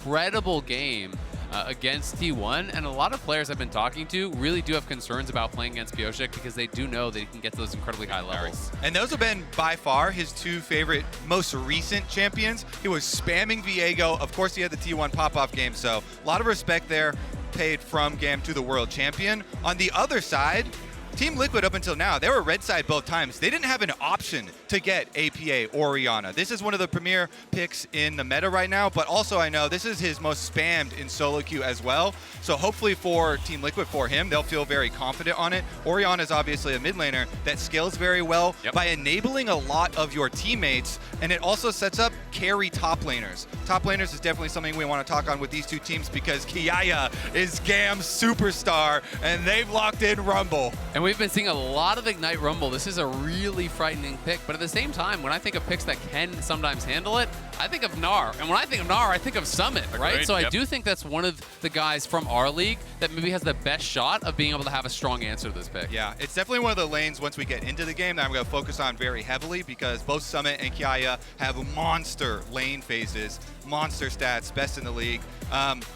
incredible game against T1, and a lot of players I've been talking to really do have concerns about playing against Pyosik because they do know they can get to those incredibly high levels. And those have been by far his two favorite, most recent champions. He was spamming Viego. Of course, he had the T1 pop-off game, so a lot of respect there paid from GAM to the world champion. On the other side, Team Liquid up until now, they were red side both times. They didn't have an option to get APA or Orianna. This is one of the premier picks in the meta right now, but also I know this is his most spammed in solo queue as well. So hopefully for Team Liquid, for him, they'll feel very confident on it. Orianna is obviously a mid laner that scales very well by enabling a lot of your teammates, and it also sets up carry top laners. Top laners is definitely something we want to talk on with these two teams because Kiaya is GAM's superstar, and they've locked in Rumble. And we've been seeing a lot of Ignite Rumble. This is a really frightening pick, but at the same time, when I think of picks that can sometimes handle it, I think of Gnar. And when I think of Gnar, I think of Summit, right? Agreed, So I do think that's one of the guys from our league that maybe has the best shot of being able to have a strong answer to this pick. Yeah, it's definitely one of the lanes once we get into the game that I'm going to focus on very heavily because both Summit and Kiaya have monster lane phases, monster stats, best in the league.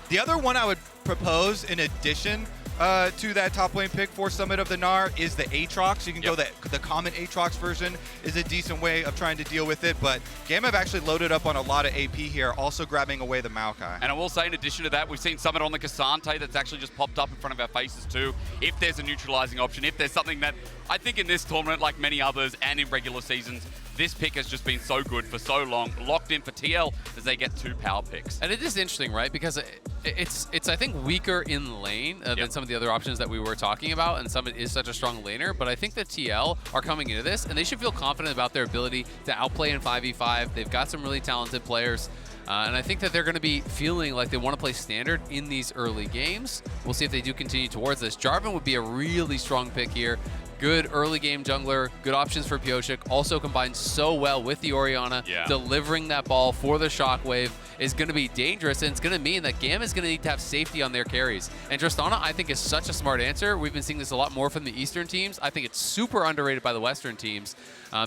The other one I would propose in addition to that top lane pick for Summit of the Gnar is the Aatrox. You can go the common Aatrox version is a decent way of trying to deal with it, but GAM have actually loaded up on a lot of AP here, also grabbing away the Maokai. And I will say, in addition to that, we've seen Summit on the Ksante that's actually just popped up in front of our faces too. If there's a neutralizing option, if there's something that I think in this tournament, like many others and in regular seasons, this pick has just been so good for so long, locked in for TL as they get two power picks. And it is interesting, right? Because it's I think, weaker in lane than some of the other options that we were talking about, and Summit is such a strong laner, but I think that TL are coming into this, and they should feel confident about their ability to outplay in 5v5. They've got some really talented players, and I think that they're going to be feeling like they want to play standard in these early games. We'll see if they do continue towards this. Jarvan would be a really strong pick here. Good early game jungler, good options for Pyosik, also combines so well with the Orianna. Delivering that ball for the shockwave is going to be dangerous, and it's going to mean that GAM is going to need to have safety on their carries. And Tristana, I think, is such a smart answer. We've been seeing this a lot more from the Eastern teams. I think it's super underrated by the Western teams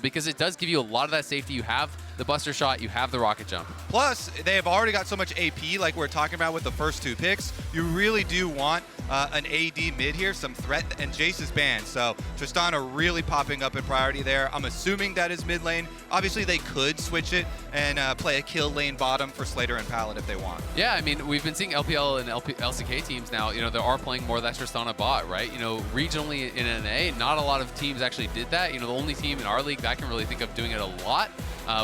because it does give you a lot of that safety. You have the Buster Shot, you have the Rocket Jump. Plus, they have already got so much AP like we're talking about with the first two picks. You really do want an AD mid here, some threat, and Jace is banned. So Tristana really popping up in priority there. I'm assuming that is mid lane. Obviously, they could switch it and play a kill lane bottom for Slayder and Pallet if they want. Yeah, I mean, we've been seeing LPL and LCK teams now, you know, they are playing more of that Tristana bot, right? You know, regionally in NA, not a lot of teams actually did that. You know, the only team in our league that I can really think of doing it a lot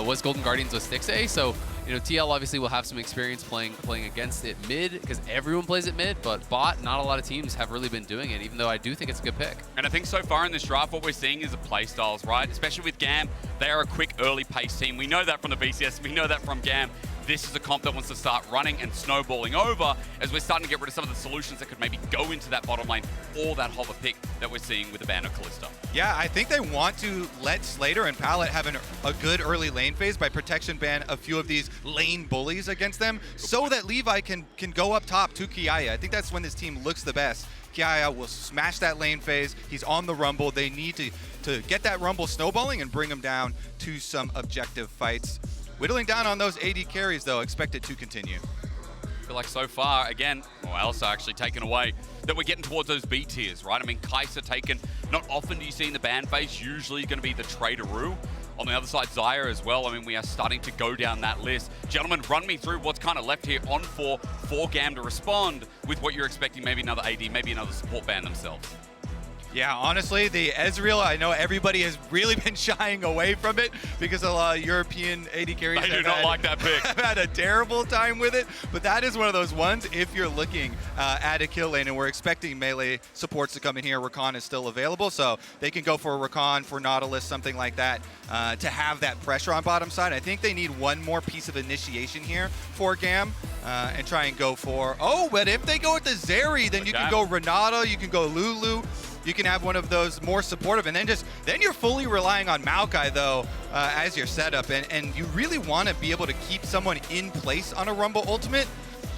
was Golden Guardians with Stixxay. So, you know, TL obviously will have some experience playing against it mid because everyone plays it mid, but bot, not a lot of teams have really been doing it, even though I do think it's a good pick. And I think so far in this draft, what we're seeing is the play styles, right? Especially with GAM, they are a quick early pace team. We know that from the BCS, we know that from GAM. This is a comp that wants to start running and snowballing over as we're starting to get rid of some of the solutions that could maybe go into that bottom lane or that hover pick that we're seeing with the ban of Kalista. Yeah, I think they want to let Slayder and Pallet have a good early lane phase by protection ban a few of these lane bullies against them so that Levi can go up top to Kiaya. I think that's when this team looks the best. Kiaya will smash that lane phase. He's on the Rumble. They need to get that Rumble snowballing and bring him down to some objective fights. Whittling down on those AD carries, though, expect it to continue. I feel like so far, again, well, Elsa actually taken away, that we're getting towards those B tiers, right? I mean, Kai'Sa taken. Not often do you see in the ban phase, usually going to be the Traderoo. On the other side, Xayah as well. I mean, we are starting to go down that list. Gentlemen, run me through what's kind of left here on for GAM to respond with what you're expecting, maybe another AD, maybe another support ban themselves. Yeah, honestly, the Ezreal, I know everybody has really been shying away from it because a lot of European AD carries They do not like that pick. have had a terrible time with it, but that is one of those ones if you're looking at a kill lane, and we're expecting melee supports to come in here. Rakan is still available, so they can go for a Rakan, for Nautilus, something like that, to have that pressure on bottom side. I think they need one more piece of initiation here for GAM and try and go for, but if they go with the Zeri, then you can go Renata, you can go Lulu. You can have one of those more supportive, and then you're fully relying on Maokai though as your setup, and you really want to be able to keep someone in place on a Rumble ultimate.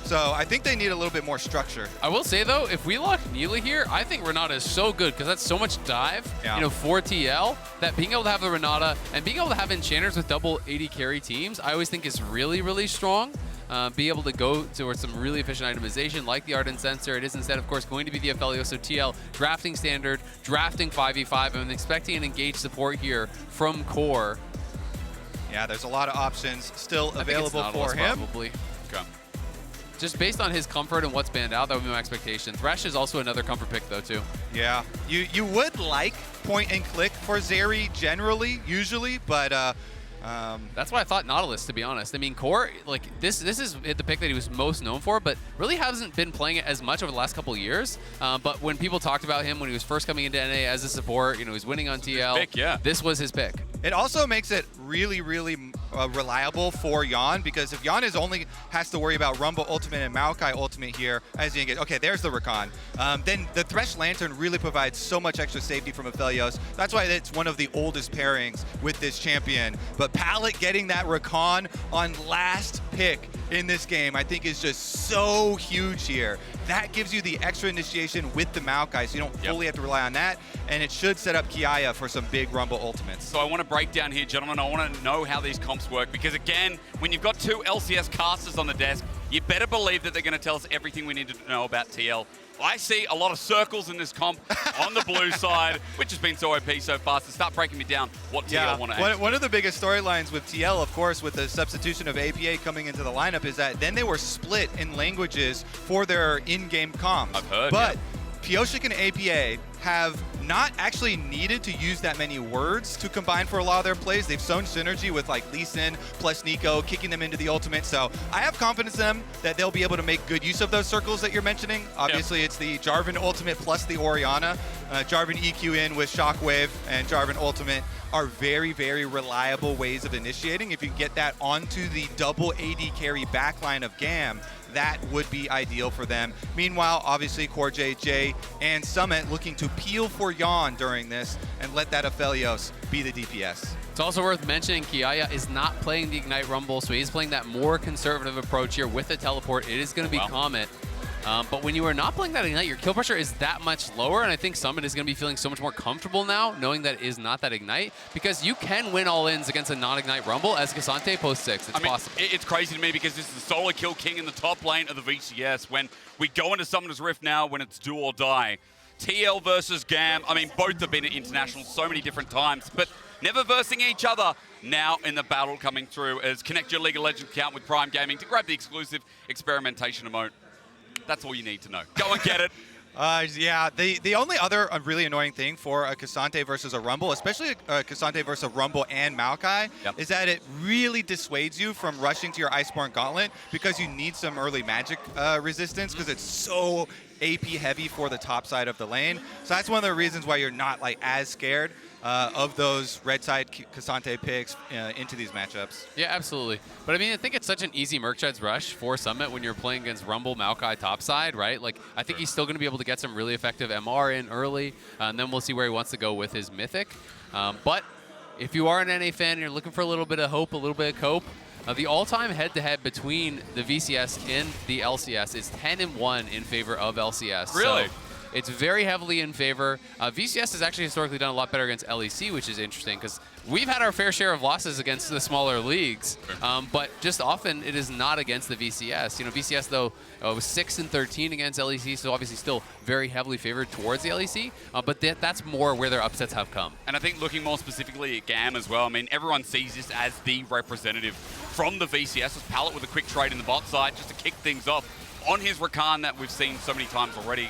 So I think they need a little bit more structure. I will say though, if we lock Neela here, I think Renata is so good because that's so much dive, you know, for TL, that being able to have the Renata and being able to have enchanters with double AD carry teams, I always think is really, really strong. be able to go towards some really efficient itemization like the Ardent Sensor. It is instead, of course, going to be the Aphelios. So TL drafting standard, drafting 5v5. I'm expecting an engaged support here from Core. Yeah, there's a lot of options still available for him. Probably. Okay. Just based on his comfort and what's banned out, that would be my expectation. Thresh is also another comfort pick, though, too. Yeah, you would like point and click for Zeri generally, usually, but that's why I thought Nautilus, to be honest. I mean, Core, like this is the pick that he was most known for, but really hasn't been playing it as much over the last couple of years. But when people talked about him when he was first coming into NA as a support, you know, he was winning on TL. Pick, yeah. This was his pick. it also makes it really, really reliable for Yeon, because if Yeon only has to worry about Rumble Ultimate and Maokai Ultimate here as he engages, okay, there's the Rakan. Then the Thresh Lantern really provides so much extra safety from Aphelios. That's why it's one of the oldest pairings with this champion. But Palette getting that Rakan on last pick in this game, I think is just so huge here. That gives you the extra initiation with the Maokai, so you don't fully have to rely on that, and it should set up Kiaya for some big Rumble ultimates. So I want to break down here, gentlemen. I want to know how these comps work, because again, when you've got two LCS casters on the desk, you better believe that they're going to tell us everything we need to know about TL. I see a lot of circles in this comp on the blue side, which has been so OP so far. So start breaking me down what TL want to aim. One of the biggest storylines with TL, of course, with the substitution of APA coming into the lineup, is that then they were split in languages for their in-game comms. I've heard, but Pyosik and APA have not actually needed to use that many words to combine for a lot of their plays. They've shown synergy with like Lee Sin plus Nico, kicking them into the ultimate. So I have confidence in them that they'll be able to make good use of those circles that you're mentioning. Obviously, it's the Jarvan ultimate plus the Orianna. Jarvan EQ in with Shockwave and Jarvan ultimate are very, very reliable ways of initiating. If you get that onto the double AD carry backline of GAM, that would be ideal for them. Meanwhile, obviously, CoreJJ and Summit looking to peel for Yeon during this and let that Aphelios be the DPS. It's also worth mentioning Kiaya is not playing the Ignite Rumble, so he's playing that more conservative approach here with the teleport. It is going to be Comet. But when you are not playing that Ignite, your kill pressure is that much lower, and I think Summit is going to be feeling so much more comfortable now, knowing that it is not that Ignite, because you can win all-ins against a non-Ignite Rumble as Ksante post-6. It's possible. It's crazy to me because this is the solo kill king in the top lane of the VCS. When we go into Summoner's Rift now, when it's do or die. TL versus GAM, I mean, both have been at International so many different times, but never versing each other. Now in the battle coming through as connect your League of Legends account with Prime Gaming to grab the exclusive experimentation emote. That's all you need to know. Go and get it. Yeah, the only other really annoying thing for a Ksante versus a Rumble, especially a Ksante versus a Rumble and Maokai, is that it really dissuades you from rushing to your Iceborne Gauntlet because you need some early magic resistance because it's so AP heavy for the top side of the lane. So that's one of the reasons why you're not like as scared of those red side Ksante picks into these matchups. Yeah, absolutely. But I mean, I think it's such an easy Merchandise rush for Summit when you're playing against Rumble, Maokai topside, right? Like, I think he's still going to be able to get some really effective MR in early, and then we'll see where he wants to go with his Mythic. But if you are an NA fan and you're looking for a little bit of hope, a little bit of cope, the all-time head-to-head between the VCS and the LCS is 10-1 in favor of LCS. Really? So it's very heavily in favor. VCS has actually historically done a lot better against LEC, which is interesting because we've had our fair share of losses against the smaller leagues, but just often it is not against the VCS. You know, VCS, though, was 6-13 against LEC, so obviously still very heavily favored towards the LEC, but that's more where their upsets have come. And I think looking more specifically at GAM as well, I mean, everyone sees this as the representative from the VCS. It's Palette with a quick trade in the bot side just to kick things off on his Rakan that we've seen so many times already.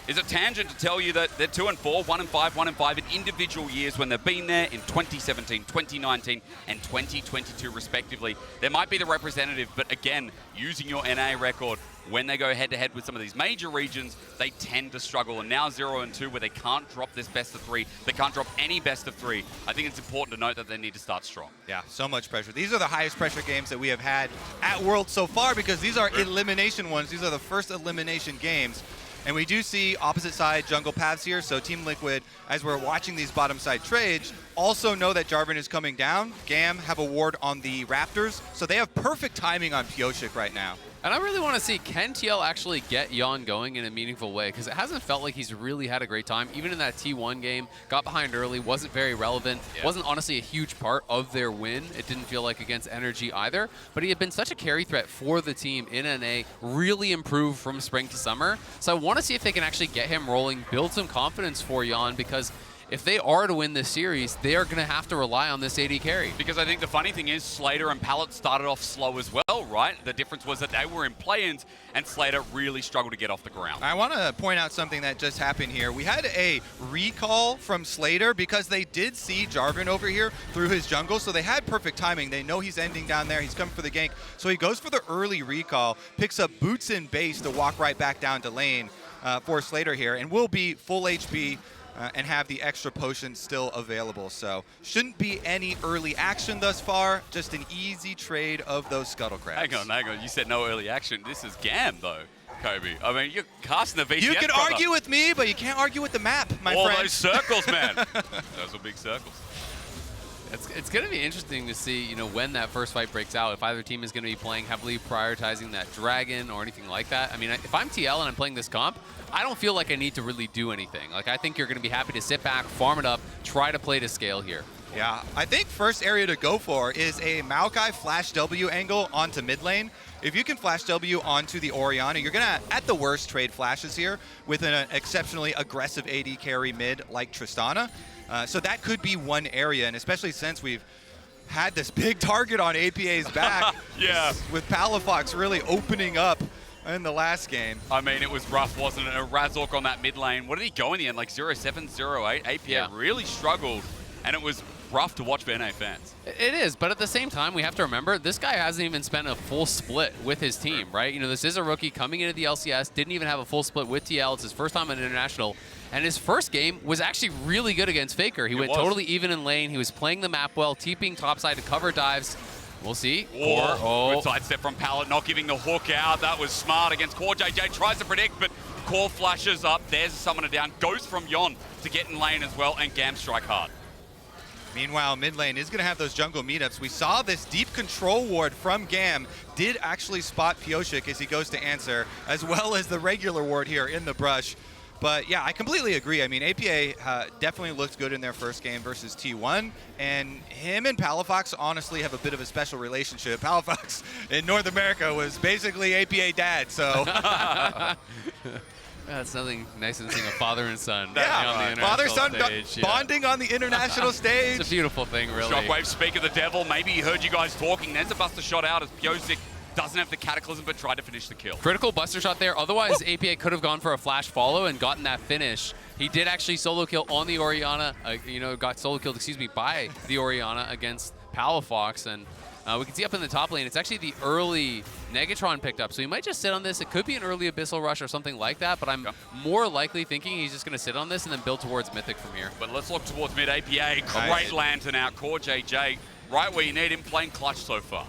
Is it tangent to tell you that they're 2-4, 1-5, 1-5 in individual years when they've been there in 2017, 2019, and 2022 respectively? There might be the representative, but again, using your NA record, when they go head-to-head with some of these major regions, they tend to struggle. And now 0-2, where they can't drop this best of 3, they can't drop any best of 3. I think it's important to note that they need to start strong. Yeah, so much pressure. These are the highest pressure games that we have had at Worlds so far because these are elimination ones. These are the first elimination games. And we do see opposite side jungle paths here, so Team Liquid, as we're watching these bottom side trades, also know that Jarvan is coming down. GAM have a ward on the Raptors, so they have perfect timing on Pyosik right now. And I really want to see, can TL actually get Yeon going in a meaningful way? Because it hasn't felt like he's really had a great time. Even in that T1 game, got behind early, wasn't very relevant, wasn't honestly a huge part of their win. It didn't feel like against Energy either. But he had been such a carry threat for the team in NA, really improved from spring to summer. So I want to see if they can actually get him rolling, build some confidence for Yeon, because if they are to win this series, they are going to have to rely on this AD carry. Because I think the funny thing is Slayder and Pallet started off slow as well, right? The difference was that they were in play-ins and Slayder really struggled to get off the ground. I want to point out something that just happened here. We had a recall from Slayder because they did see Jarvan over here through his jungle, so they had perfect timing. They know he's ending down there. He's coming for the gank. So he goes for the early recall, picks up boots in base to walk right back down to lane for Slayder here, and will be full HP and have the extra potion still available. So shouldn't be any early action thus far, just an easy trade of those scuttle crabs. Hang on. You said no early action. This is GAM, though, Kobe. I mean, you're casting the VCS. You can argue with me, but you can't argue with the map, my friend. All those circles, man. Those are big circles. It's going to be interesting to see, when that first fight breaks out, if either team is going to be playing heavily, prioritizing that dragon or anything like that. I mean, if I'm TL and I'm playing this comp, I don't feel like I need to really do anything. Like, I think you're going to be happy to sit back, farm it up, try to play to scale here. Yeah, I think first area to go for is a Maokai flash W angle onto mid lane. If you can flash W onto the Orianna, you're going to, at the worst, trade flashes here with an exceptionally aggressive AD carry mid like Tristana. So that could be one area, and especially since we've had this big target on APA's back with Palafox really opening up in the last game. I mean, it was rough, wasn't it? A Razork on that mid lane. What did he go in the end? Like 0-7, 0-8? APA really struggled, and it was rough to watch for NA fans. It is, but at the same time, we have to remember, this guy hasn't even spent a full split with his team, right? This is a rookie coming into the LCS, didn't even have a full split with TL. It's his first time at International. And his first game was actually really good against Faker. He went totally even in lane. He was playing the map well, TPing topside to cover dives. We'll see. Good sidestep from Pallet, not giving the hook out. That was smart against CoreJJ. Tries to predict, but Core flashes up. There's a summoner down. Goes from Yeon to get in lane as well, and GAM strike hard. Meanwhile, mid lane is going to have those jungle meetups. We saw this deep control ward from GAM did actually spot Pyosik as he goes to answer, as well as the regular ward here in the brush. But yeah, I completely agree. I mean, APA definitely looked good in their first game versus T1, and him and Palafox honestly have a bit of a special relationship. Palafox in North America was basically APA dad, so. That's nothing nicer than seeing a father and son on the father-son stage. Bonding on the international stage. It's a beautiful thing, really. Shockwave, speak of the devil. Maybe he heard you guys talking. There's a buster shot out as Pyosik doesn't have the Cataclysm, but tried to finish the kill. Critical buster shot there. Otherwise, APA could have gone for a flash follow and gotten that finish. He did actually solo kill on the Orianna, got solo killed, by the Orianna against Palafox. And we can see up in the top lane, it's actually the early Negatron picked up. So he might just sit on this. It could be an early Abyssal Rush or something like that, but I'm more likely thinking he's just going to sit on this and then build towards Mythic from here. But let's look towards mid. APA, great lantern out. CoreJJ, right where you need him, playing clutch so far.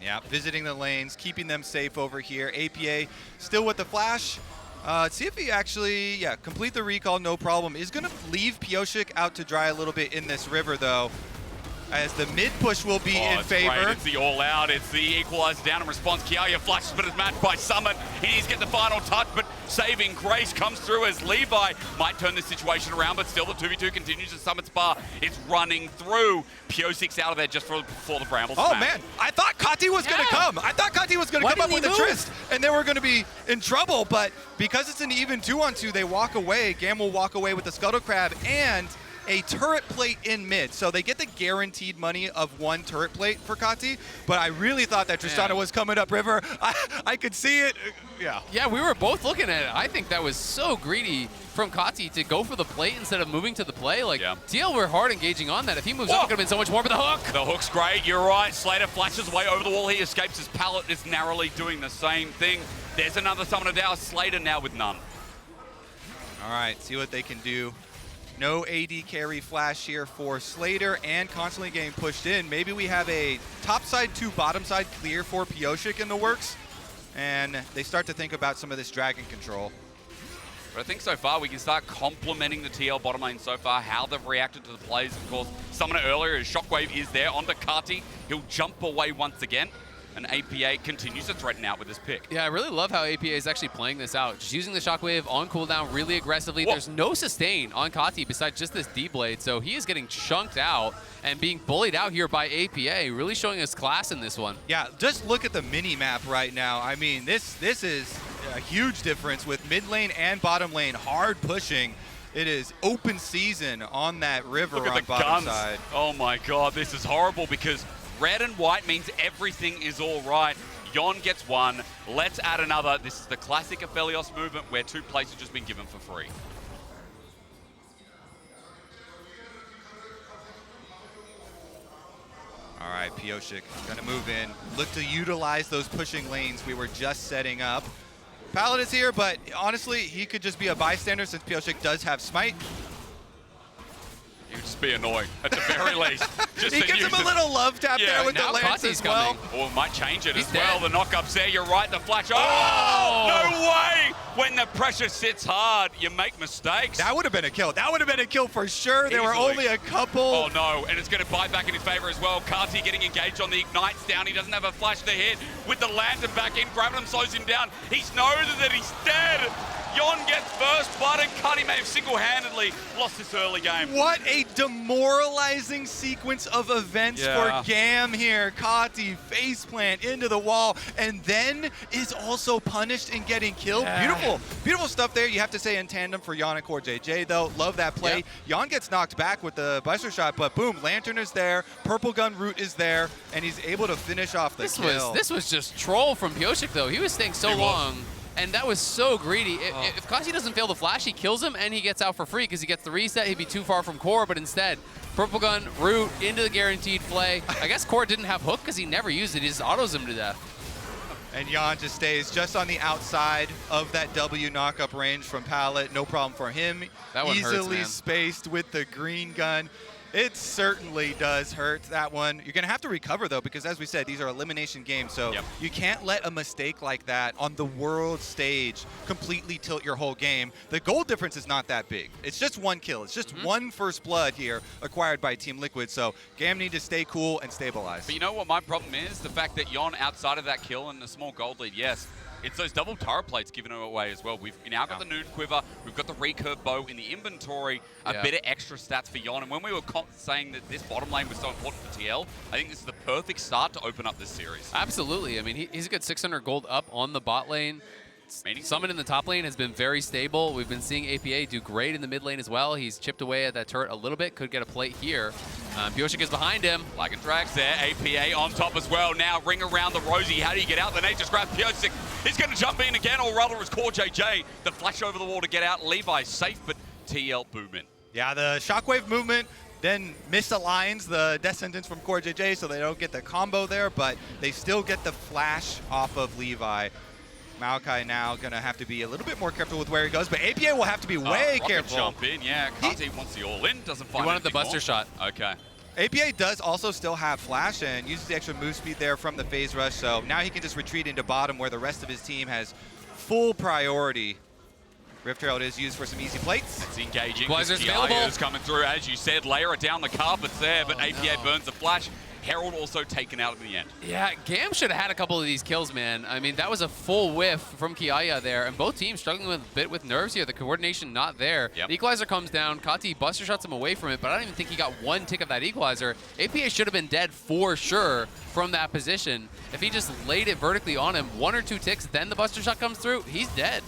Yeah, visiting the lanes, keeping them safe over here. APA still with the flash. Let's see if he actually, complete the recall, no problem. Is going to leave Pyosik out to dry a little bit in this river, though, as the mid push will be in favor. Great. It's the all-out. It's the equalizer down in response. Kiaya flashes, but is matched by Summit. He's getting the final touch, but saving grace comes through as Levi might turn this situation around, but still the 2v2 continues as Summit's bar is running through. Pyosik's out of there just before the Bramble smash. Oh, man. I thought Kati was going to come. I thought Kati was going to come up with a Trist, and they were going to be in trouble, but because it's an even 2-on-2, they walk away. GAM will walk away with the Scuttle Crab and a turret plate in mid. So they get the guaranteed money of one turret plate for Kati, but I really thought that Tristana was coming up river. I could see it. Yeah, we were both looking at it. I think that was so greedy from Kati to go for the plate instead of moving to the play. Like, TL were hard engaging on that. If he moves up, it could have been so much more, but the hook. The hook's great. You're right. Slayder flashes away over the wall. He escapes. His pallet is narrowly doing the same thing. There's another summoner down. Slayder now with none. All right, see what they can do. No AD carry flash here for Slayder and constantly getting pushed in. Maybe we have a top side to bottom side clear for Pyosik in the works, and they start to think about some of this dragon control. But I think so far we can start complimenting the TL bottom lane so far, how they've reacted to the plays. Of course, summoner earlier, his Shockwave is there onto Kati. He'll jump away once again. and APA continues to threaten out with this pick. Yeah, I really love how APA is actually playing this out. Just using the Shockwave on cooldown really aggressively. Whoa. There's no sustain on Kati besides just this D-Blade, so he is getting chunked out and being bullied out here by APA, really showing his class in this one. Yeah, just look at the mini-map right now. I mean, this is a huge difference with mid lane and bottom lane hard pushing. It is open season on that river Look at on the bottom guns. side. Oh my god, this is horrible because red and white means everything is all right. Yeon gets one. Let's add another. This is the classic Aphelios movement where 2 plays have just been given for free. All right, Pyosik gonna move in. Look to utilize those pushing lanes we were just setting up. Pallet is here, but honestly, he could just be a bystander since Pyosik does have smite. You would just be annoying, at the very least. Just He gives him a little love tap there with the now lance Kati's as well. coming. Or might change it He's as well. dead. The knockup's there, you're right, the flash. Oh, no way! When the pressure sits hard, you make mistakes. That would have been a kill. That would have been a kill for sure. There were Easily. only a couple. Oh no, and it's going to bite back in his favor as well. Kati getting engaged on the ignites down. He doesn't have a flash to hit. With the lantern back in, Gravitum slows him down. He knows that he's dead. Yeon gets first blood, and Kati may have single-handedly lost this early game. What a demoralizing sequence of events for GAM here. Kati faceplant into the wall, and then is also punished in getting killed. Yeah. Beautiful, beautiful stuff there. You have to say in tandem for Yeon and CoreJJ though. Love that play. Yeon gets knocked back with the Buster shot, but boom, Lantern is there, Purple Gun root is there, and he's able to finish off the kill. This was just troll from Pyosik though. He was staying so long. And that was so greedy. If Kati doesn't fail the flash, he kills him and he gets out for free because he gets the reset. He'd be too far from Core, but instead, Purple Gun, root, into the guaranteed play. I guess Core didn't have hook because he never used it. He just autos him to death. And Yeon just stays just on the outside of that W knockup range from Pallet. No problem for him. That one hurts, Easily man. spaced with the green gun. It certainly does hurt, that one. You're going to have to recover, though, because as we said, these are elimination games, so you can't let a mistake like that on the world stage completely tilt your whole game. The goal difference is not that big. It's just one kill. It's just one first blood here acquired by Team Liquid, so GAM need to stay cool and stabilize. But you know what my problem is? The fact that Yeon, outside of that kill and the small gold lead, yes, it's those double turret plates given away as well. We've now got the nude quiver, we've got the recurve bow in the inventory, a bit of extra stats for Yeon. And when we were saying that this bottom lane was so important for TL, I think this is the perfect start to open up this series. Absolutely. I mean, he's a good 600 gold up on the bot lane. Summon in the top lane has been very stable. We've been seeing APA do great in the mid lane as well. He's chipped away at that turret a little bit. Could get a plate here. Pyosik is behind him. Flag and drags there. APA on top as well. Now ring around the Rosie. How do you get out? The nade just grabbed Pyosik. He's going to jump in again, or rather it's CoreJJ. The flash over the wall to get out. Levi safe, but TL boom in. Yeah, the shockwave movement then misaligns the death sentence from CoreJJ, so they don't get the combo there, but they still get the flash off of Levi. Maokai now going to have to be a little bit more careful with where he goes, but APA will have to be way careful. Jump in, yeah. Kati wants the all-in, doesn't find He wanted the Buster shot. Okay. APA does also still have flash and uses the extra move speed there from the phase rush, so now he can just retreat into bottom where the rest of his team has full priority. Rift Herald is used for some easy plates. It's engaging. Equalizer's Kiaya available. is coming through, as you said. Layer it down, the carpet's there, but APA burns the flash. Herald also taken out in the end. Yeah, GAM should have had a couple of these kills, man. I mean, that was a full whiff from Kiaya there, and both teams struggling with a bit with nerves here. The coordination not there. The equalizer comes down. Kati Buster shots him away from it, but I don't even think he got one tick of that equalizer. APA should have been dead for sure from that position. If he just laid it vertically on him, 1 or 2 ticks, then the Buster shot comes through, he's dead.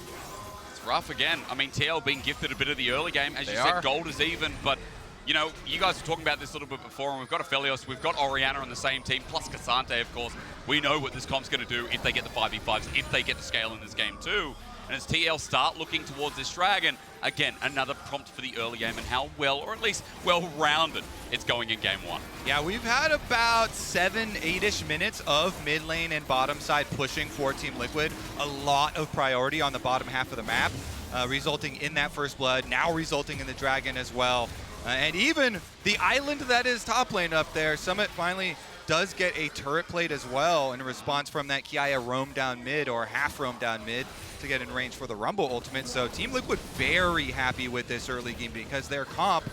It's rough again. I mean, TL being gifted a bit of the early game. As you said, gold is even, but you know, you guys were talking about this a little bit before, and we've got Aphelios, we've got Orianna on the same team, plus Ksante, of course. We know what this comp's going to do if they get the 5v5s, if they get to scale in this game too. And as TL start looking towards this dragon, again, another prompt for the early game and how well, or at least well-rounded, it's going in game 1. Yeah, we've had about 7-8-ish minutes of mid lane and bottom side pushing for Team Liquid. A lot of priority on the bottom half of the map, resulting in that first blood, now resulting in the dragon as well. And even the island that is top lane up there, Summit finally does get a turret plate as well in response from that Kiaya roam down mid, or half roam down mid, to get in range for the Rumble ultimate. So Team Liquid very happy with this early game because their comp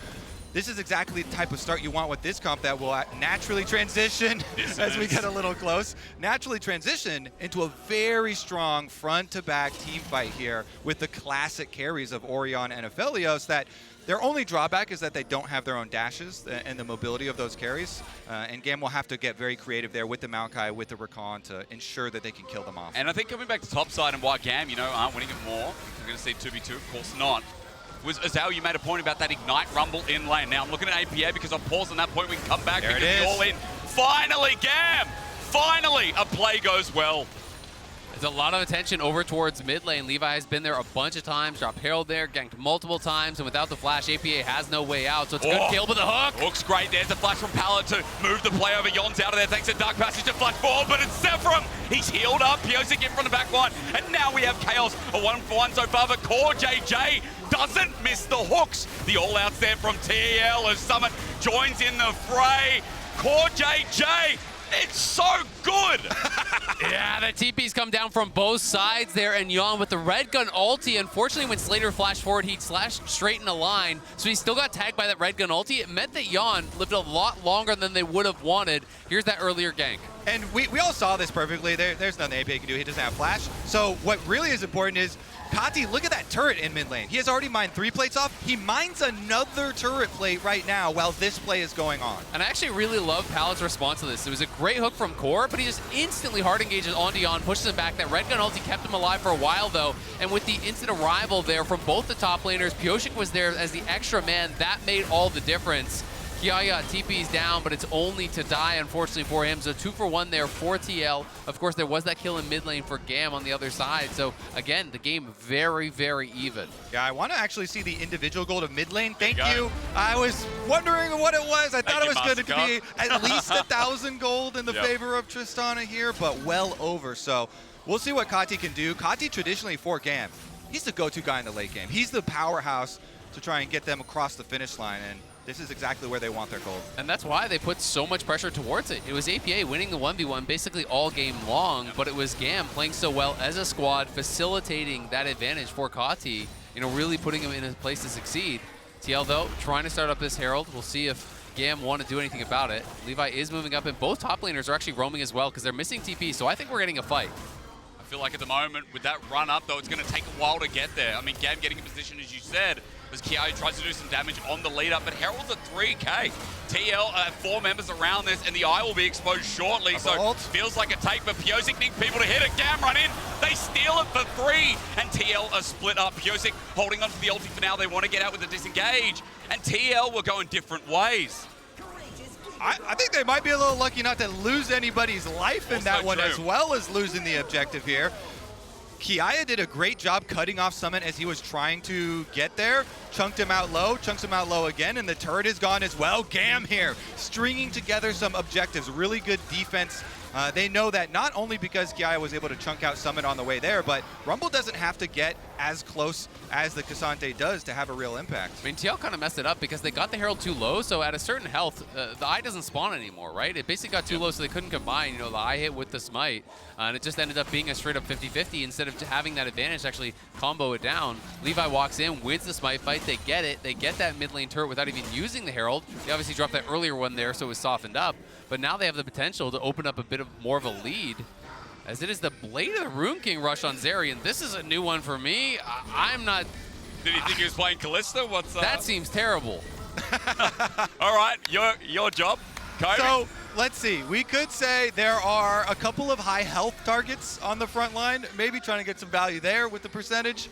this is exactly the type of start you want with this comp that will naturally transition as we get a little close. Naturally transition into a very strong front-to-back team fight here with the classic carries of Orianna and Aphelios that their only drawback is that they don't have their own dashes and the mobility of those carries. And GAM will have to get very creative there with the Maokai, with the Rakan to ensure that they can kill them off. And I think coming back to top side and why GAM, aren't winning it more, we're going to see 2v2, of course not, was Azael, you made a point about that Ignite Rumble in lane. Now I'm looking at APA because I've paused on that point. We can come back because it's all in. Finally, GAM! Finally, a play goes well. There's a lot of attention over towards mid lane. Levi has been there a bunch of times, dropped Herald there, ganked multiple times, and without the flash, APA has no way out, so it's a good kill with the hook. Looks great. There's the flash from Pallet to move the play over. Yeon's out of there thanks to Dark Passage to flash forward, but it's Sephiroth. He's healed up. Pyosik in from the back line, and now we have Chaos. A 1-for-1 so far, but CoreJJ doesn't miss the hooks. The all-outs there from TL as Summit joins in the fray. CoreJJ, it's so good! Yeah, the TPs come down from both sides there, and Yeon with the red gun ulti. Unfortunately, when Slayder flashed forward, he slashed straight in a line, so he still got tagged by that red gun ulti. It meant that Yeon lived a lot longer than they would have wanted. Here's that earlier gank. And we all saw this perfectly. There's nothing APA can do. He doesn't have flash. So what really is important is Kati, look at that turret in mid lane. He has already mined 3 plates off. He mines another turret plate right now while this play is going on. And I actually really love Palad's response to this. It was a great hook from Core, but he just instantly hard engages onto Yeon, pushes him back. That red gun ulti kept him alive for a while though. And with the instant arrival there from both the top laners, Pyosik was there as the extra man. That made all the difference. Kiaya TP's down, but it's only to die, unfortunately, for him. So 2-for-1 there for TL. Of course, there was that kill in mid lane for GAM on the other side. So, again, the game very, very even. Yeah, I want to actually see the individual gold of mid lane. Thank you. I was wondering what it was. I thought it was going to be at least 1,000 gold in the favor of Tristana here, but well over. So we'll see what Kati can do. Kati, traditionally for GAM, he's the go-to guy in the late game. He's the powerhouse to try and get them across the finish line. And this is exactly where they want their gold. And that's why they put so much pressure towards it. It was APA winning the 1v1 basically all game long, but it was GAM playing so well as a squad, facilitating that advantage for Kati, really putting him in a place to succeed. TL, though, trying to start up this Herald. We'll see if GAM want to do anything about it. Levi is moving up, and both top laners are actually roaming as well because they're missing TP, so I think we're getting a fight. I feel like at the moment, with that run up, though, it's going to take a while to get there. I mean, GAM getting in position, as you said, as Kiaya tries to do some damage on the lead up, but Herald's at 3K. TL, 4 members around this, and the eye will be exposed shortly, so feels like a take, but Pyosik needs people to hit it. GAM run in, they steal it for 3, and TL are split up. Pyosik holding on to the ulti for now. They want to get out with the disengage, and TL will go in different ways. I think they might be a little lucky not to lose anybody's life in that one, as well as losing the objective here. Kiaya did a great job cutting off Summit as he was trying to get there. Chunked him out low, chunks him out low again, and the turret is gone as well. GAM here, stringing together some objectives. Really good defense. They know that not only because Kiaya was able to chunk out Summit on the way there, but Rumble doesn't have to get as close as the Ksante does to have a real impact. I mean, TL kind of messed it up because they got the Herald too low, so at a certain health, the eye doesn't spawn anymore, right? It basically got too low, so they couldn't combine, the eye hit with the smite, and it just ended up being a straight up 50-50 instead of having that advantage to actually combo it down. Levi walks in, wins the smite fight, they get it, they get that mid lane turret without even using the Herald. They obviously dropped that earlier one there, so it was softened up, but now they have the potential to open up a bit of more of a lead, as it is the Blade of the Rune King rush on Zeri, and this is a new one for me. I'm not... Did he think he was playing Kalista? What's that seems terrible. All right, your job, Kobe. So, let's see. We could say there are a couple of high health targets on the front line, maybe trying to get some value there with the percentage.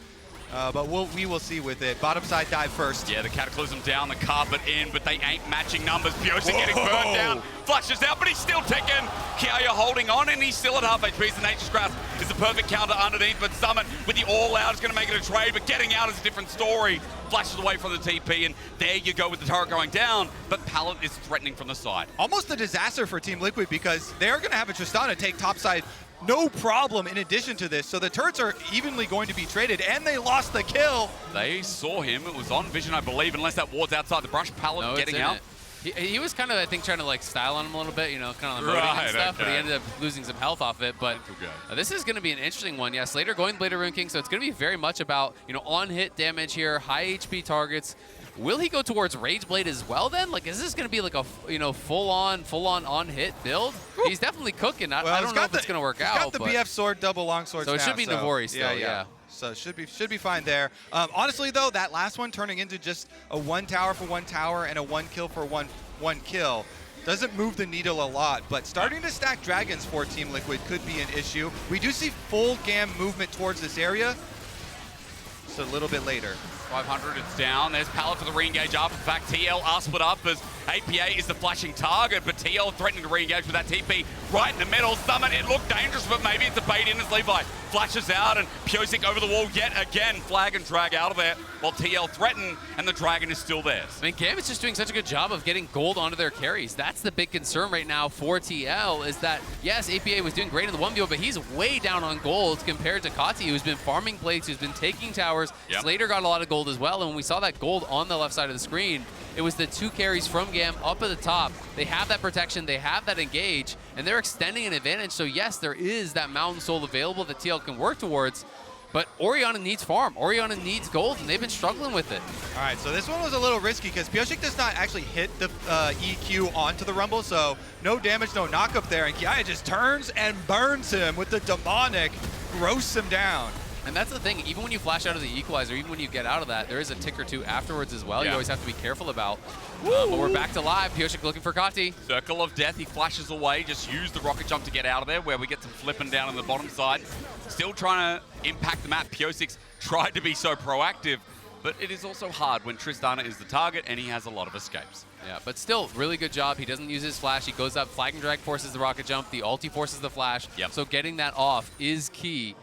But we will see with it. Bottom side dive first. Yeah, the Cataclysm down, the carpet in, but they ain't matching numbers. Pyosik getting burned down, flushes out, but he's still ticking. Kiaya holding on, and he's still at half HP. The Nature's Grasp is the perfect counter underneath, but Summit with the all-out is going to make it a trade, but getting out is a different story. Flashes away from the TP, and there you go with the turret going down, but Pallet is threatening from the side. Almost a disaster for Team Liquid because they're going to have a Tristana take topside no problem in addition to this. So the turrets are evenly going to be traded, and they lost the kill. They saw him. It was on vision, I believe, unless that ward's outside the brush. Pallet getting out. He was kind of, I think, trying to like style on him a little bit, you know, kind of on the moting and stuff, but he ended up losing some health off it. But this is going to be an interesting one. Yeah, Slayder going Blade of Ruin King, so it's going to be very much about, you know, on-hit damage here, high HP targets. Will he go towards Rage Blade as well then? Like, is this going to be like a, you know, full-on on-hit build? He's definitely cooking. I don't know if it's going to work out. He's got the BF sword, double longsword. So it should be Navori still, yeah. So should be fine there. Honestly, though, that last one turning into just a 1 tower for 1 tower and a 1 kill for one kill doesn't move the needle a lot, but starting to stack dragons for Team Liquid could be an issue. We do see full GAM movement towards this area, just a little bit later. 500, it's down. There's Pallet for the re-engage up. In fact, TL are split up as APA is the flashing target, but TL threatening to re-engage with that TP right in the middle. Summon, it looked dangerous, but maybe it's a bait in as Levi flashes out and Pyosik over the wall yet again. Flag and drag out of there while TL threaten, and the dragon is still theirs. I mean, GAM is just doing such a good job of getting gold onto their carries. That's the big concern right now for TL, is that, yes, APA was doing great in the 1v1, but he's way down on gold compared to Kati, who's been farming plates, who's been taking towers. Slayder got a lot of gold as well, and when we saw that gold on the left side of the screen, it was the 2 carries from GAM up at the top. They have that protection, they have that engage, and they're extending an advantage. So yes, there is that Mountain Soul available that TL can work towards, but Orianna needs farm. Orianna needs gold, and they've been struggling with it. All right, so this one was a little risky because Pyosik does not actually hit the EQ onto the Rumble, so no damage, no knock-up there, and Kiaya just turns and burns him with the demonic, roasts him down. And that's the thing, even when you flash out of the equalizer, even when you get out of that, there is a tick or two afterwards as well. You always have to be careful about. But we're back to live. Pyosik looking for Kati. Circle of Death, he flashes away, just use the rocket jump to get out of there, where we get some flipping down on the bottom side. Still trying to impact the map. Pyosik's tried to be so proactive, but it is also hard when Tristana is the target and he has a lot of escapes. Yeah, but still, really good job. He doesn't use his flash. He goes up, flag and drag forces the rocket jump. The ulti forces the flash. So getting that off is key.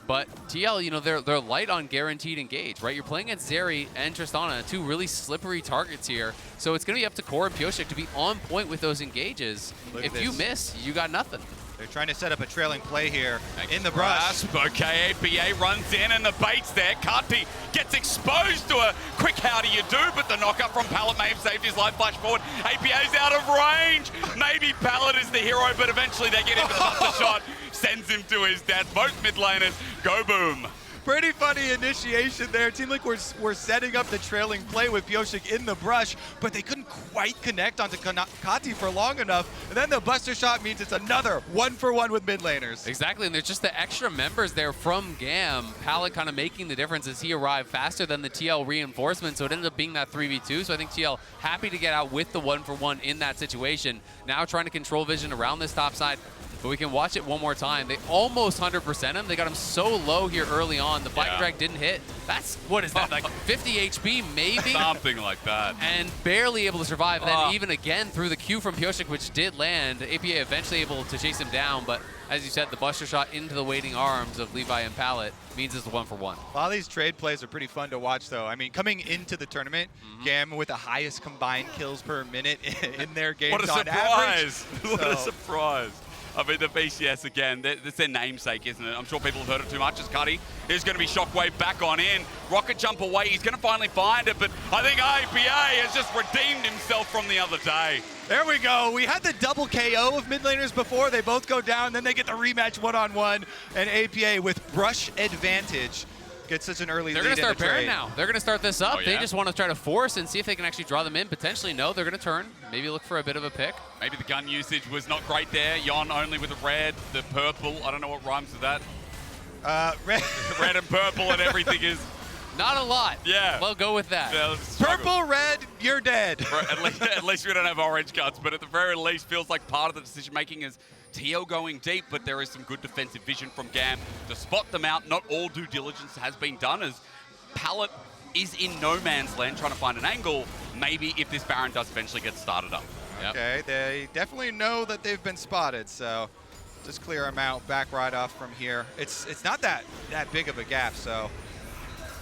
But TL, you know, they're light on guaranteed engage, right? You're playing against Zeri and Tristana, 2 really slippery targets here. So it's going to be up to Core and Pyosik to be on point with those engages. If you miss, you got nothing. They're trying to set up a trailing play here in the brush. Okay, APA runs in and the bait's there. Kati gets exposed to a quick how do you do, but the knockup from Pallet may have saved his life. Flash forward. APA's out of range. Maybe Pallet is the hero, but eventually they get him for the buster shot. Sends him to his death. Both mid laners go boom. Pretty funny initiation there. Team Liquid were setting up the trailing play with Pyosik in the brush, but they couldn't quite connect onto Kati for long enough. And then the buster shot means it's another 1-for-1 with mid laners. Exactly, and there's just the extra members there from GAM. Pallet kind of making the difference as he arrived faster than the TL reinforcement, so it ended up being that 3v2. So I think TL happy to get out with the 1-for-1 in that situation. Now trying to control vision around this top side. But we can watch it one more time. They almost 100% him. They got him so low here early on. The flag and drag didn't hit. That's, what is that, like 50 HP maybe? Something like that. And barely able to survive. And then even again through the Q from Pyosik, which did land, APA eventually able to chase him down. But as you said, the buster shot into the waiting arms of Levi and Pallet means it's the 1-for-1. A lot of these trade plays are pretty fun to watch, though. I mean, coming into the tournament, GAM with the highest combined kills per minute in their games on average. What a surprise. I mean, the BCS again, that's their namesake, isn't it? I'm sure people have heard it too much as Kati is going to be Shockwave back on in. Rocket jump away, he's going to finally find it, but I think APA has just redeemed himself from the other day. There we go. We had the double KO of mid laners before. They both go down, then they get the rematch one-on-one, and APA with brush advantage gets such an early lead. They're going to start pairing trade. now. They're going to start this up. Oh, yeah? They just want to try to force and see if they can actually draw them in. Potentially, no. They're going to turn. Maybe look for a bit of a pick. Maybe the gun usage was not great there. Yeon only with the red, the purple. I don't know what rhymes with that. Red and purple and everything is... Not a lot. Yeah. We'll go with that. Purple, red, you're dead. At least we don't have orange cards, but at the very least feels like part of the decision-making is TL going deep, but there is some good defensive vision from GAM to spot them out. Not all due diligence has been done as Pallet is in no man's land trying to find an angle, maybe if this Baron does eventually get started up. Okay, they definitely know that they've been spotted, so just clear them out, back right off from here. It's not that big of a gap, so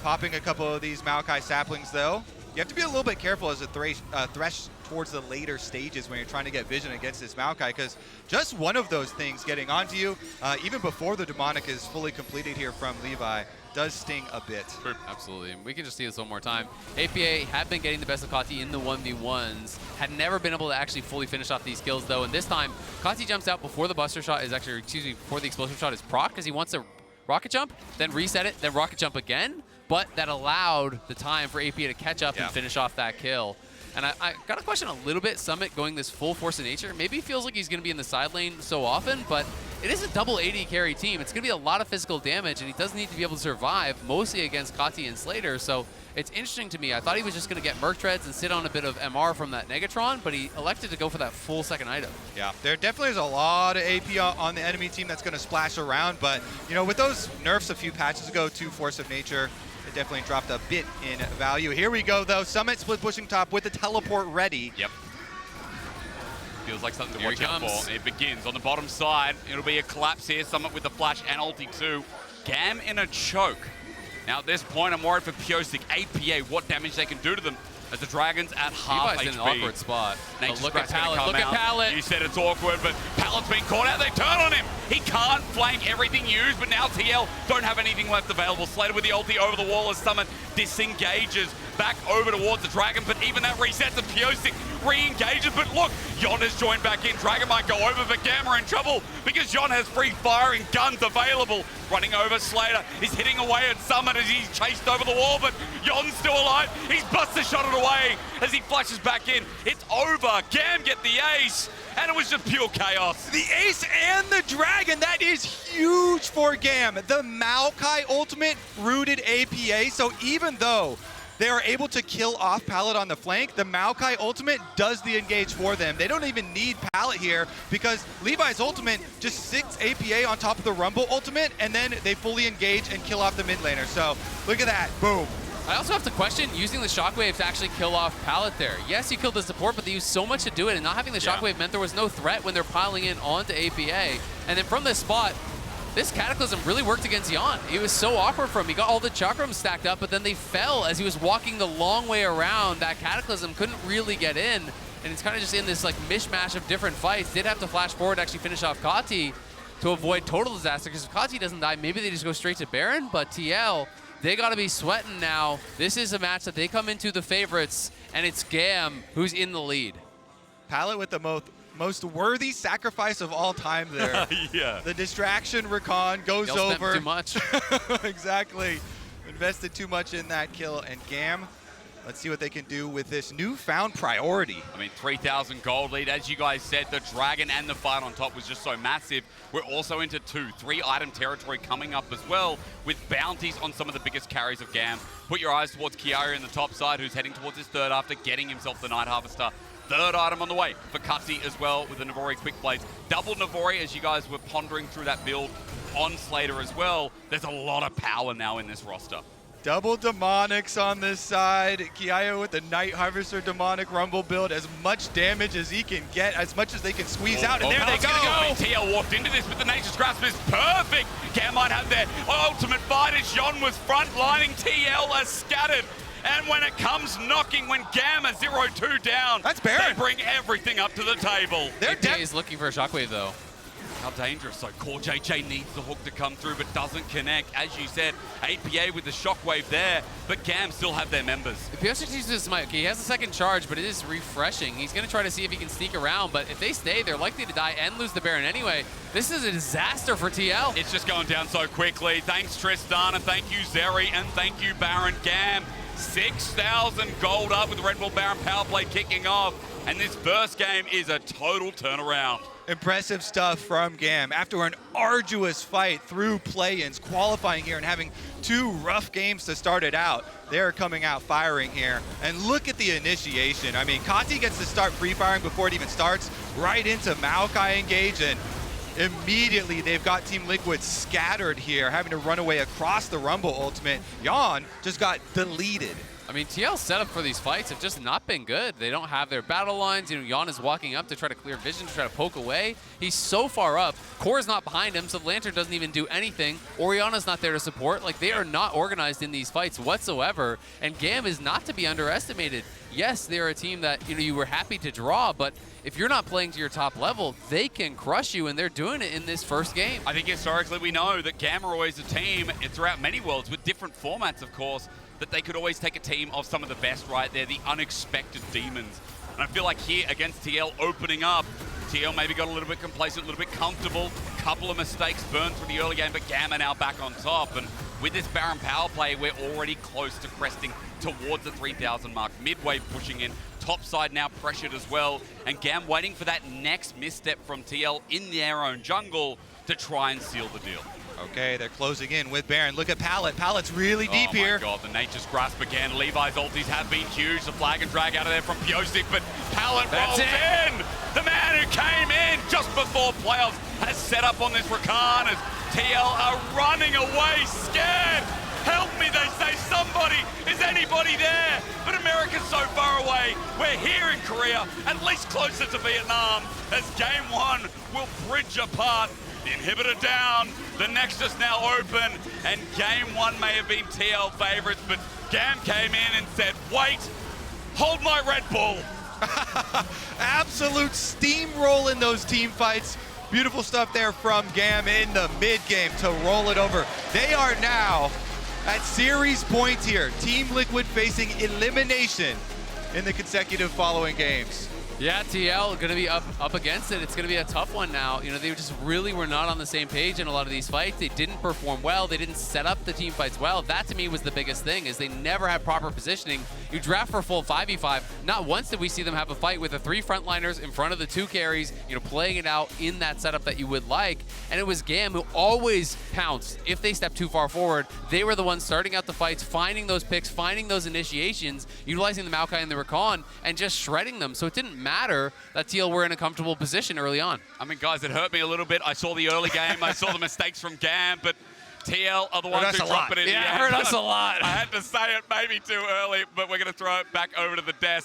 popping a couple of these Maokai saplings, though, You have to be a little bit careful as a Thresh towards the later stages when you're trying to get vision against this Maokai, because just one of those things getting onto you, even before the demonic is fully completed here from Levi, does sting a bit. Absolutely. We can just see this one more time. APA have been getting the best of Kati in the 1v1s, had never been able to actually fully finish off these kills though, and this time Kati jumps out before the buster shot is actually, excuse me, before the explosive shot is proc, because he wants to rocket jump, then reset it, then rocket jump again, but that allowed the time for APA to catch up and finish off that kill. And I got to question a little bit Summit going this full force of nature. Maybe he feels like he's going to be in the side lane so often, but it is a double AD carry team. It's going to be a lot of physical damage, and he does need to be able to survive, mostly against Kati and Slayder. So it's interesting to me. I thought he was just going to get Merc Treads and sit on a bit of MR from that Negatron, but he elected to go for that full second item. Yeah, there definitely is a lot of AP on the enemy team that's going to splash around, but you know, with those nerfs a few patches ago to Force of Nature, it definitely dropped a bit in value. Here we go, though. Summit split pushing top with the teleport ready. Yep. Feels like something to watch out for. It begins on the bottom side. It'll be a collapse here. Summit with the flash and ulti too. GAM in a choke. Now at this point, I'm worried for Pyosik, APA, what damage they can do to them as the Dragons at half Levi's HP. in an awkward spot. Look at Pallet, look at Pallet. You said it's awkward, but Pallet's been caught out. They turn on him. He can't flank everything used, but now TL don't have anything left available. Slayder with the ulti over the wall as Summit disengages back over towards the Dragon, but even that resets and Pyosik re-engages. But look, Yeon has joined back in. Dragon might go over, but GAM are in trouble because Yeon has free firing guns available. Running over Slayder. He's hitting away at Summit as he's chased over the wall, but Yeon's still alive. He's busted shot it away as he flashes back in. It's over. GAM get the ace, and it was just pure chaos. The ace and the Dragon, that is huge for GAM. The Maokai ultimate rooted APA, so even though they are able to kill off Pallet on the flank, the Maokai ultimate does the engage for them. They don't even need Pallet here because Levi's ultimate just sits APA on top of the Rumble ultimate, and then they fully engage and kill off the mid laner. So look at that, boom. I also have to question using the Shockwave to actually kill off Pallet there. Yes, you killed the support, but they used so much to do it, and not having the Shockwave meant there was no threat when they're piling in onto APA. And then from this spot, this Cataclysm really worked against Yeon. It was so awkward for him. He got all the Chakrams stacked up, but then they fell as he was walking the long way around. That Cataclysm couldn't really get in, and it's kind of just in this like mishmash of different fights. Did have to flash forward to actually finish off Kati to avoid total disaster, because if Kati doesn't die, maybe they just go straight to Baron, but TL, they got to be sweating now. This is a match that they come into the favorites, and it's GAM who's in the lead. Pallet with the most worthy sacrifice of all time there. Yeah. The distraction Rakan goes Y'all spent over. too much. Exactly. Invested too much in that kill, and GAM, let's see what they can do with this newfound priority. I mean, 3,000 gold lead. As you guys said, the Dragon and the fight on top was just so massive. We're also into 3 item territory coming up as well, with bounties on some of the biggest carries of GAM. Put your eyes towards Kiaya in the top side, who's heading towards his third after getting himself the Night Harvester. Third item on the way for Kati as well with the Navori Quick Blades. Double Navori as you guys were pondering through that build on Slayder as well. There's a lot of power now in this roster. Double Demonics on this side. Kiaya with the Night Harvester Demonic Rumble build. As much damage as he can get, as much as they can squeeze out, and there they go! TL walked into this, but the Nature's Grasp is perfect! GAM might have their ultimate fight as Yeon was front-lining. TL as scattered. And when it comes knocking, when GAM are 0-2 down, that's Baron. They bring everything up to the table. APA is looking for a Shockwave, though. How dangerous. So CoreJJ needs the hook to come through, but doesn't connect. As you said, APA with the Shockwave there, but GAM still have their members. If Pyosik uses his mic, he has a second charge, but it is refreshing. He's going to try to see if he can sneak around, but if they stay, they're likely to die and lose the Baron anyway. This is a disaster for TL. It's just going down so quickly. Thanks, Tristana. Thank you, Zeri, and thank you, Baron. GAM 6,000 gold up with the Red Bull Baron power play kicking off, and this first game is a total turnaround. Impressive stuff from GAM. After an arduous fight through play-ins, qualifying here and having 2 rough games to start it out, they're coming out firing here. And look at the initiation. I mean, Kati gets to start free firing before it even starts, right into Maokai engage, and immediately they've got Team Liquid scattered here, having to run away across the Rumble ultimate. Yeon just got deleted. I I mean, TL's setup for these fights have just not been good. They don't have their battle lines. You know, Yeon is walking up to try to clear vision, to try to poke away. He's so far up. Core's not behind him, so Lantern doesn't even do anything. Orianna's not there to support. Like, they are not organized in these fights whatsoever, and GAM is not to be underestimated. Yes, they're a team that, you know, you were happy to draw, but if you're not playing to your top level, they can crush you, and they're doing it in this first game. I think historically we know that GAM are always a team, and throughout many worlds, with different formats, of course, that they could always take a team of some of the best right there, the unexpected demons. And I feel like here against TL opening up, TL maybe got a little bit complacent, a little bit comfortable, couple of mistakes burned through the early game, but GAM are now back on top. And with this Baron power play, we're already close to cresting towards the 3,000 mark. Midway pushing in, top side now pressured as well, and GAM waiting for that next misstep from TL in their own jungle to try and seal the deal. Okay, they're closing in with Baron. Look at Pallet. Pallet's really deep here. Oh my god, the Nature's Grasp again. Levi's ultis have been huge. The flag and drag out of there from Pyosik, but Pallet rolls in. The man who came in just before playoffs has set up on this Rakan as TL are running away scared. Help me, they say. Somebody, is anybody there? But America's so far away. We're here in Korea, at least closer to Vietnam, as Game 1 will bridge apart. The inhibitor down, the Nexus now open, and Game 1 may have been TL favorites, but GAM came in and said, wait, hold my Red Bull. Absolute steamroll in those team fights. Beautiful stuff there from GAM in the mid-game to roll it over. They are now at series points here. Team Liquid facing elimination in the consecutive following games. Yeah, TL going to be up against it. It's going to be a tough one now. You know, they just really were not on the same page in a lot of these fights. They didn't perform well. They didn't set up the team fights well. That, to me, was the biggest thing, is they never had proper positioning. You draft for full 5v5. Not once did we see them have a fight with the 3 frontliners in front of the 2 carries, you know, playing it out in that setup that you would like. And it was GAM who always pounced if they stepped too far forward. They were the ones starting out the fights, finding those picks, finding those initiations, utilizing the Maokai and the Rakan, and just shredding them. So it didn't matter that TL were in a comfortable position early on. I mean, guys, it hurt me a little bit. I saw the early game. I saw the mistakes from GAM, but TL are the ones who drop it in. Yeah, it hurt us a lot. I had to say it maybe too early, but we're going to throw it back over to the desk.